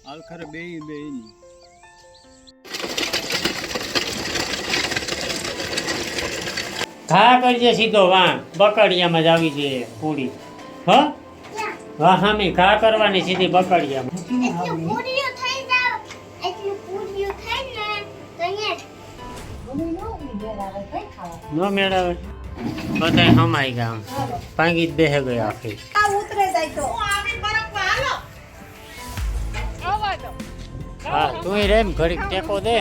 આલખર બે ની ઘા કરજે સીધો વાં બકડિયામાં જ આવી છે પૂરી હ વાહ હામી ઘા કરવાની સીધી બકડિયામાં નો મેળવે બધા હમાઈ ગયા ભાંગી જ બેહે ગયા આખી હા તું રેમ ઘડીક ટેકો દે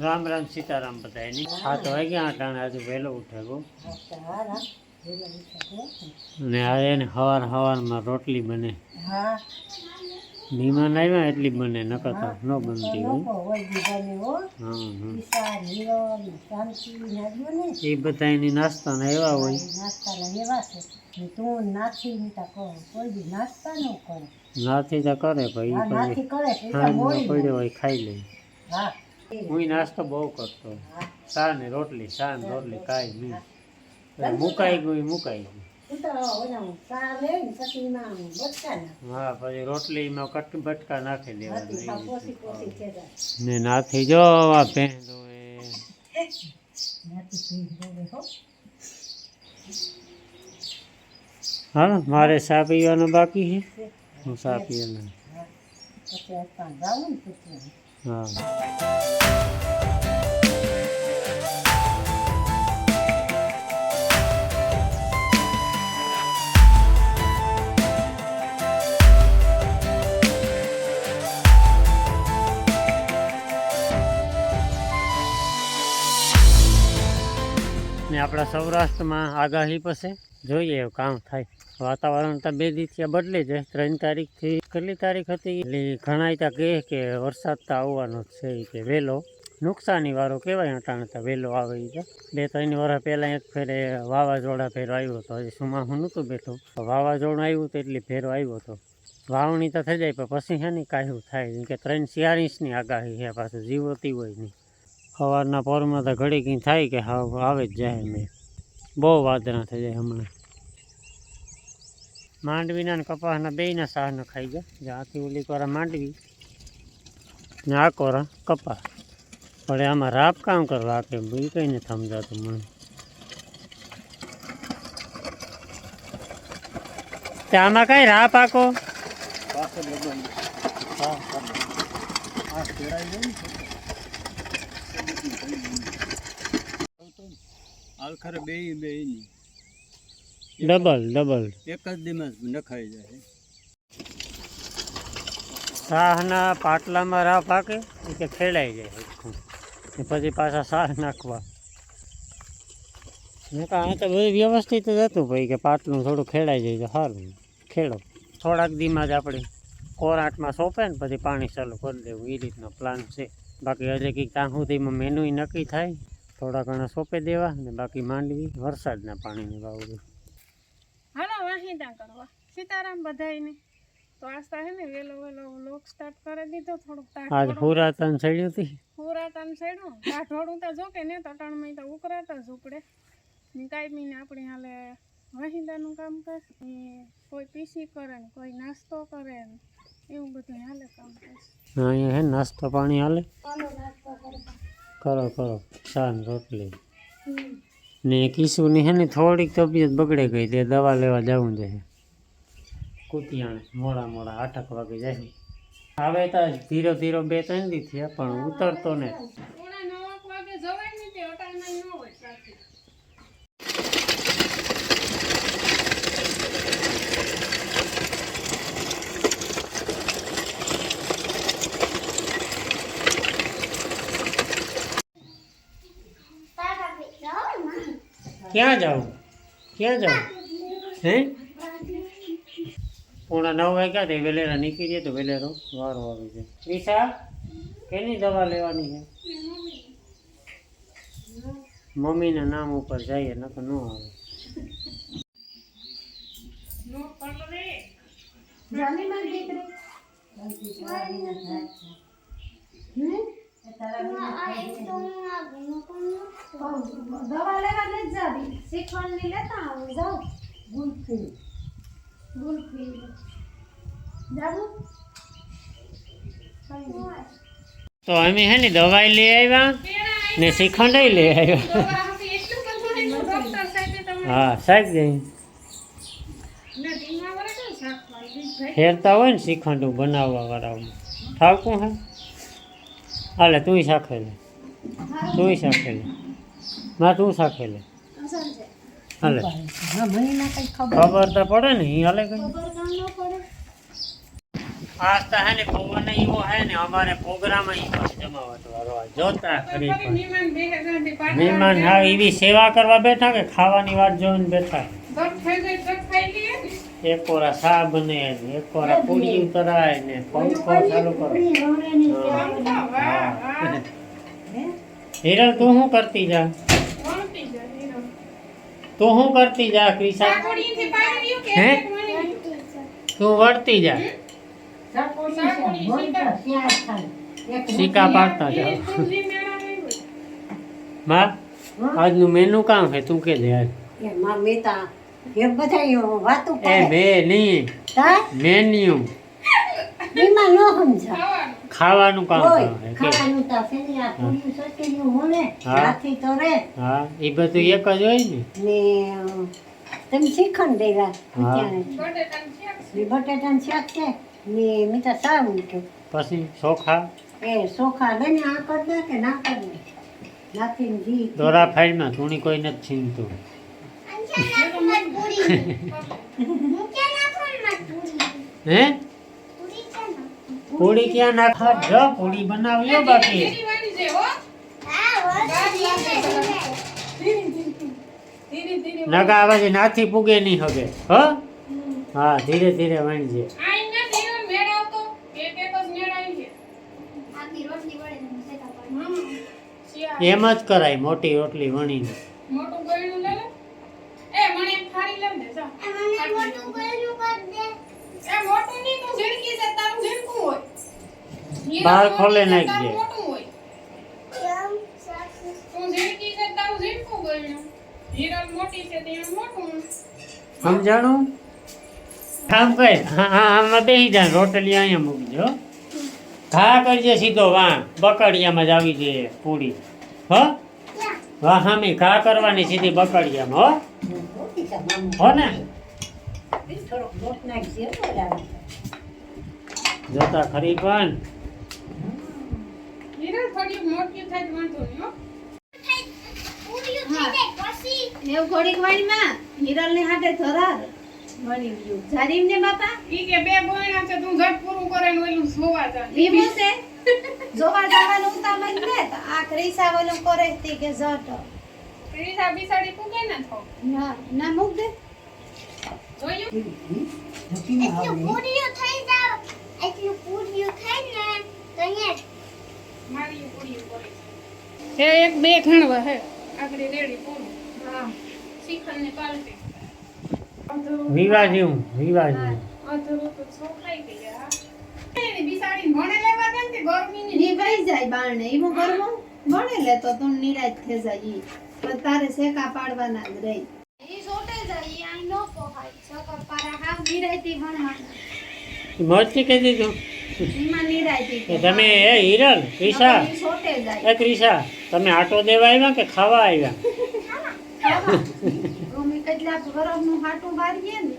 રામ રામ સીતારામ બધા ની 7 વાગ્યા અટાણે આજે વહેલો ઉઠે ગો ને આ એને હવારમાં રોટલી બને મહેમાન આવ્યા એટલી બને નકર તો ન બનતી એ બધા એની નાસ્તાના એવા હોય નાથી તો કરે ભાઈ પડ્યો હોય ખાઈ લે હું નાસ્તો બહુ કરતો શા ને રોટલી કાંઈ નહીં મુકાઈ ગયું હા પછી રોટલીમાં બટકા નાખી દેવા ને નાથી જો આ ભેંદો હા મારે ચા પીવાનું બાકી છે હું ચા પીવાનું હા ને આપણા સૌરાષ્ટ્રમાં આગાહી પછી જોઈએ કામ થાય વાતાવરણ તો 2 દિવસથી બદલે છે 3 તારીખથી કેટલી તારીખ હતી એટલે ઘણા ત્યાં કહે કે વરસાદ તો આવવાનો જ છે કે વહેલો નુકસાની વાળો કહેવાય અટાણે તો વહેલો આવે છે 2-3 વર્ષ પહેલાં એક ફેરે વાવાઝોડા ફેરો આવ્યો હતો હજી સુમાહું નહોતું બેઠું વાવાઝોડું આવ્યું તો એટલી ફેરો આવ્યો હતો વાવણી તો થઈ જાય પણ પછી છે ને કાંઈ થાય જેમ કે 3-4 ઇંચની આગાહી છે પાછું જીવતી હોય નહીં સવારના પોરમાં તો ઘડી કંઈ થાય કે હા આવે જ જાય મેં બહુ વાદળા થઈ જાય હમણાં માંડવીના ને કપાસના બેયના શાહને ખાઈ ગયા જ્યાંથી ઓલી કોરા માંડવી ને આ કોરા કપાસ પણ આમાં રાપ કામ કરવા કે એ કંઈ નથી સમજાતું મને તે આમાં કઈ રાપ આકો આલખર બે ની ડબલ એક જ દિવસ નખાઈ જાય શાહના પાટલામાં રાહ પાકે કે ખેડાઈ જાય પછી પાછા શાહ નાખવા આ તો બધું વ્યવસ્થિત જ હતું ભાઈ કે પાટલું થોડું ખેડાઈ જાય તો સારું ખેડો થોડાક દીમાં જ આપણે કોરાટમાં સોંપે ને પછી પાણી ચાલુ કરી દેવું એ રીતનો પ્લાન છે બાકી હજી કંઈક ત્યાં સુધીમાં મેનુય નક્કી થાય થોડા ઘણા સોંપી દેવા ને બાકી માંડવી વરસાદના પાણીની વાવડી હાલો વાહિંદા કરવા સીતારામ બધાયને તો આસ્તા હે ને વેલો લોક સ્ટાર્ટ કરી દીધો થોડુંક આજ પુરાતન સડ્યું હતી પુરાતન સડ્યું કાઠોડું તો જો કે ને તટાણમાં તો ઉકરાતા જ ઉપડે ને કાંઈ આપણે હાલે વાહિંદાનું કામ કરે કોઈ પીસી કરે ને કોઈ નાસ્તો કરે ને એવું બધું હાલે કામ કરે અહીંયા હે નાસ્તો પાણી હાલે કરો શાન રોટલી ને કિશુની હે ને થોડીક તબિયત બગડે ગઈ તે દવા લેવા જવું છે કુતિયાણે મોડા 8 વાગે જાય આવે તો ધીરો 2-3 દી થયા પણ ઉતરતો ને 9 વાગે જવાય ને તે અટાણમાં ન હોય સાચી ક્યાં જાઉં હે 9:30 વાગ્યા તે વેલેરા નીકળીએ તો વેલેરો વારો આવી જાય ઈશા કેની દવા લેવાની છે મમ્મીના નામ ઉપર જઈએ નકર ન આવે જાની માં દીકરી દવા લેવા નથી જાવી શીખવાની લેતા આવું જાઉં ગુલફી જાવું તો અમે હે ને દવાઈ લઈ આવ્યા ને શ્રીખંડ લઈ આવ્યા. હા શાક જઈ ફેરતા હોય ને શ્રીખંડ બનાવવા વાળા ઠાવકું હે હાલે તું શાખે લે તું શાખે લે હાલે ખબર તો પડે ને અહીં હાલે કઈ આજ તો હે ને પવન એવો હે ને અમારે પ્રોગ્રામ જમાવટ વાળો જોતા ખરી મહેમાન હા એવી સેવા કરવા બેઠા કે ખાવાની વાત જોઈને બેઠા એક કોરા શા બને ને એક કોરા પૂરી ઉતરાય ને પંખો ચાલુ કરો. હિરલ તું શું કરતી જા ક્રિશા હે તું વળતી જા સિક્કા પાડતા જાઓ. માં આજનું મેનુ કામ છે તું કે દે આજ એ બે નહીં મેન્યુ ખાવાનું કામ છે હા એ બધું એક જ હોય ને તમે શ્રીખંડ દેવા બટેટાનું શાક છે ને મીઠા સાવ મીઠું પછી ચોખા એ ચોખા લઈને આ કરી દે કે ના કરી દે નાખીને ઘી દોરા ફાઈલમાં થોડી કોઈ નથી છીનતું. હે પૂરી ક્યાં નાખવા જો પૂરી બનાવ્યો બાકી નગા આવાજી નાથી પૂગે નહીં હવે હો હા ધીરે ધીરે વણજે એમ જ કરાય મોટી રોટલી વણીને બહાર ખોલે નાખજે સમજાણું કામ કર આમાં બેસી જાય રોટલી અહીંયા મૂકજો ઘા કરજે સીધો વાં બકડિયામાં જ આવી જાય પૂરી હો વાહ હામી ઘા કરવાની સીધી બકડિયામાં હો ને જોતા ખરી પણ એવું ઘડીક વાણીમાં હિરલ ને હાથે ધરાર વળી ગયું જારીમ ને બાપા ઈ કે બે બોયણા છે તું ઝટ પૂરું કરે ને ઓલું જોવા જા ઈ બોસે જોવા જવાનું ઉતામળ ને તો આ ક્રિસા ઓલું કરે તી કે જટ ક્રિસા બિસાડી પૂગે ને થો ના ના મૂક દે જોયું મારી પૂરી કરે હે એક બે ઘણવા હે આગળ રેડી પૂરું હા શીખલ ને પાલટી વિવાજી અધરો તો સોખાઈ ગયા એની બિસાડી ભણે લેવા દે ને ગરમીની નિભાઈ જાય બારણે ઈમો ગરમો ભણે લે તો તું નિરાશ થઈ જાય ઈ પણ તારે શેકા પાડવાના જ રહી ઈ સોટે જાય ઈ આઈ નો પોહાય શેકા પારા હાવ નિરાયતી ભણવાના મોતી કહી દીધું ઈમાં નિરાયતી કે તમે એ હિરલ ક્રિશા ઈ સોટે જાય એ ક્રિશા તમે આટો દેવા આવ્યા કે ખાવા આવ્યા અમે કેટલા ગરમનું હાટું બારીએ ને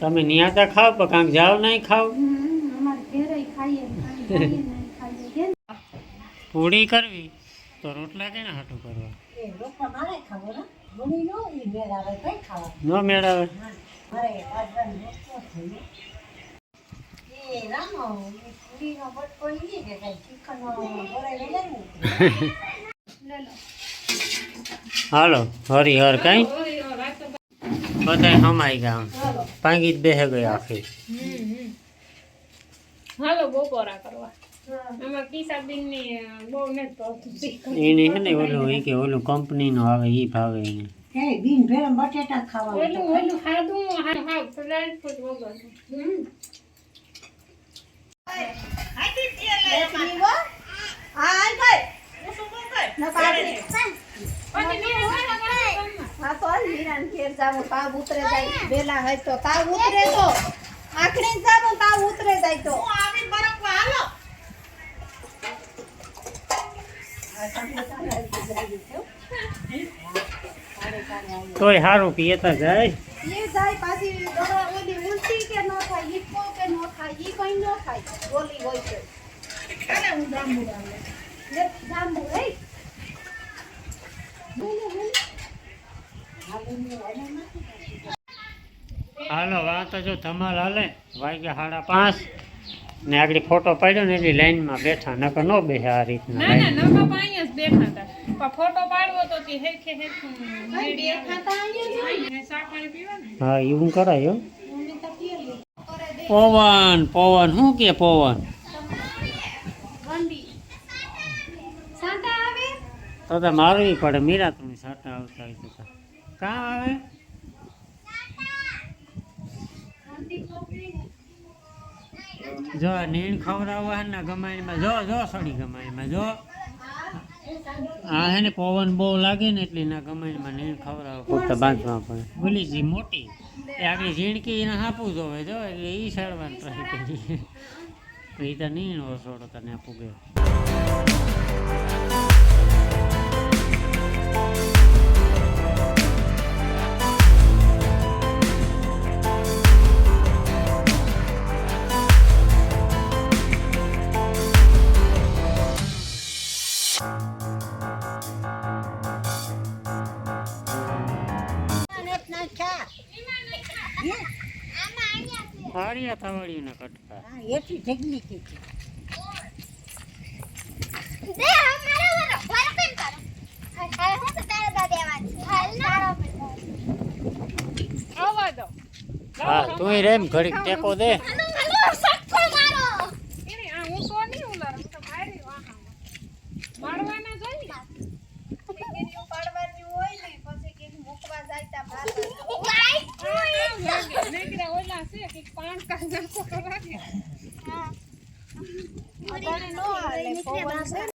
તમે નિયાતા ખાવ પણ કાંક જાવ નહીં ખાવ અમાર ઘરે ખાઈએ ખાઈએ પૂરી કરવી તો રોટલા કેને હાટું કરવા એ રોટલા મારે ખાવો ને મમ્મી નો ઈ મેળાવે કઈ ખાવા નો મેળાવે મારે બાજરાનો રોટલો જોઈએ એ રામો એ પૂરીનો બટકો ઈ કે કઈ ચિકનનો ભરાઈ જાય ને લે લો હાલો હરિહર કઈ બધાય હમાઈ ગયા પાંગી જ બેહે ગઈ આખી હાલો બપોરા કરવા આમાં કિસાબીન ની બહુ નથી ભાવતું એને હે ને ઓલું એ કે ઓલું કંપનીનું આવે એ ભાવે એને એ બીન ભેરમ બટેટા ખાવા ઓલું ખાધું હાવ ફ્રાઈડ ફૂડ વગર હા તો હીરાન ઘેર જાવું તાવ ઉતરે જાય વેલા હોય તો તાવ ઉતરે તો આખરી જાવું તાવ ઉતરે જાય તો હું આવી બરકવા હાલો તોય સારું પીતા જાય એ જાય પાછી દવા ઓલી ઉલટી કે ન થાય ઈકો કે ન થાય ઈ કઈ ન થાય ગોલી હોય છે કાલે હું જાંબુ લાવે લે જાંબુ રે હાલો વા તો જો ધમાલ હાલે વાગ્યા 5:30 ને આગળ ફોટો પાડ્યો ને એટલી લાઈનમાં બેઠા નકર નો બેસે આ રીતના ના ના નકા પાણી જ બેઠા હતા પણ ફોટો પાડવો તો તે હેખે હેખું મીડિયા ખાતા આયા ને શાક પાણી પીવાનું હા એવું કરાય હો. મમ્મી તો પીલી પવન શું કે પવન વંડી સાંતા આવે તો મારવી પડે મીરા તમે સાટા આવતા હોય તો કાં આવે વંડી છોકરી જો નીણ ખવડાવવા ને ગમાઈમાં જો સડી ગમાઈમાં જો આ હે ને પવન બહુ લાગે ને એટલે ના ગમાઈમાં નીણ ખવડાવવા પૂરતા બાંધવા પડે ઓલી જી મોટી એ આગળ ઝીણકી એને હાપું જોવે જો એટલે એ સડવાનું ટ્રાય કરીએ એ તો નીણ ઓછોડો તને આપું ગયો હારિયા થવાડીને કટકા એથી ઢગલી કે છે દે મારો વારો વારો કેમ કરો હાલ હું તો તારે દા દેવાની હાલ ના આવવા દો હા તું રેમ ઘડીક ટેકો દે હલો સક્કો મારો એને આ હું તો નહીં ઉલાર હું તો મારી વાહા મારવાના જોઈ દીકરીઓ પાડવાની હોય ને પછી કે મૂકવા જાય તા બહાર લાગે નેકરા ઓલા છે કે પાંચ કાંગા તો લાગે અટાણે નો હાલે પવન છે